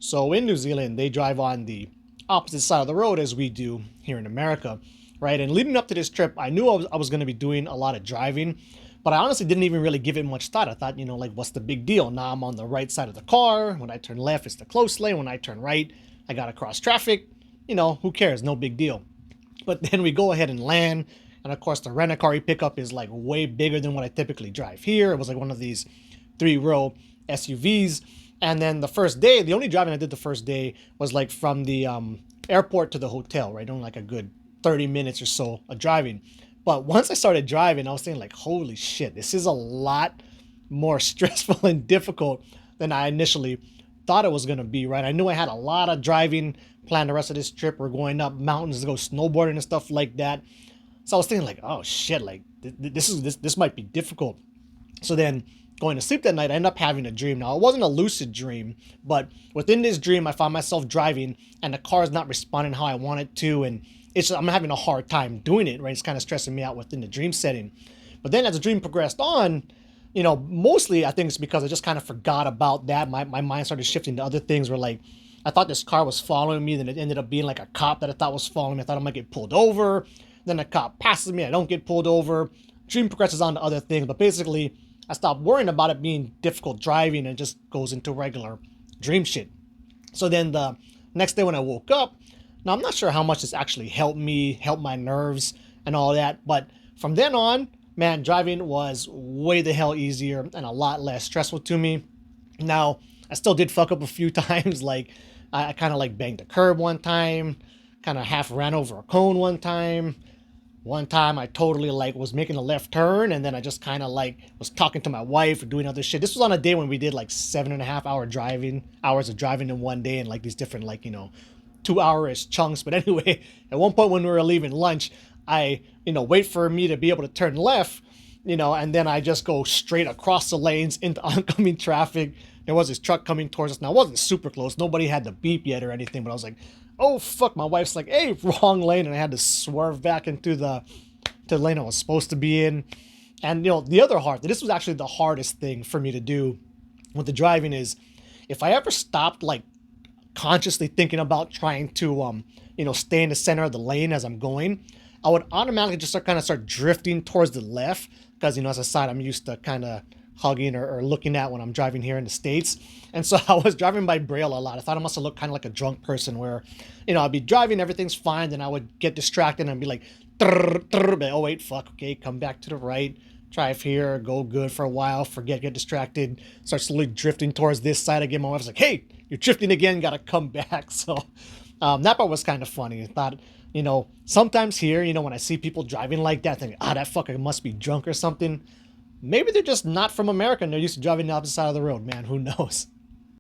So in New Zealand, they drive on the opposite side of the road as we do here in America, right? And leading up to this trip, I knew I was going to be doing a lot of driving, but I honestly didn't even really give it much thought. I thought, like, what's the big deal? Now I'm on the right side of the car. When I turn left, it's the close lane. When I turn right, I got to cross traffic. Who cares? No big deal. But then we go ahead and land. And of course, the rent-a-car pickup is like way bigger than what I typically drive here. It was like one of these three-row SUVs. And then the first day, the only driving I did the first day was like from the airport to the hotel, right? Only like a good 30 minutes or so of driving. But once I started driving, I was thinking like, holy shit, this is a lot more stressful and difficult than I initially thought it was going to be, right? I knew I had a lot of driving planned the rest of this trip. We're going up mountains to go snowboarding and stuff like that. So I was thinking like, oh shit, like this might be difficult. So then going to sleep that night, I ended up having a dream. Now, it wasn't a lucid dream, but within this dream, I found myself driving and the car is not responding how I want it to. And I'm having a hard time doing it, right? It's kind of stressing me out within the dream setting. But then as the dream progressed on, mostly I think it's because I just kind of forgot about that. My mind started shifting to other things where like, I thought this car was following me. Then it ended up being like a cop that I thought was following me. I thought I might get pulled over. Then a cop passes me. I don't get pulled over. Dream progresses on to other things. But basically, I stopped worrying about it being difficult driving and just goes into regular dream shit. So then the next day when I woke up, now I'm not sure how much this actually helped me, help my nerves and all that. But from then on, man, driving was way the hell easier and a lot less stressful to me. Now, I still did fuck up a few times. Like I kind of like banged the curb one time, kind of half ran over a cone one time. One time I totally like was making a left turn and then I just kind of like was talking to my wife or doing other shit. This was on a day when we did like 7.5 hours of driving in one day and like these different like, 2 hour-ish chunks. But anyway, at one point when we were leaving lunch, I, wait for me to be able to turn left, and then I just go straight across the lanes into oncoming traffic. There was this truck coming towards us. Now, it wasn't super close. Nobody had to beep yet or anything, but I was like, oh, fuck. My wife's like, hey, wrong lane. And I had to swerve back into the lane I was supposed to be in. And, the other this was actually the hardest thing for me to do with the driving is if I ever stopped, like, consciously thinking about trying to, stay in the center of the lane as I'm going, I would automatically just start drifting towards the left because, as a side, I'm used to kind of hugging or looking at when I'm driving here in the States. And so I was driving by braille a lot. I thought I must have looked kind of like a drunk person where, I'd be driving, everything's fine. Then I would get distracted and I'd be like, oh, wait, fuck. Okay, come back to the right. Drive here, go good for a while, forget, get distracted, start slowly drifting towards this side again. My wife's like, hey, you're drifting again, gotta come back. So that part was kind of funny. I thought, sometimes here, when I see people driving like that, I think, that fucker must be drunk or something. Maybe they're just not from America and they're used to driving the opposite side of the road, man. Who knows?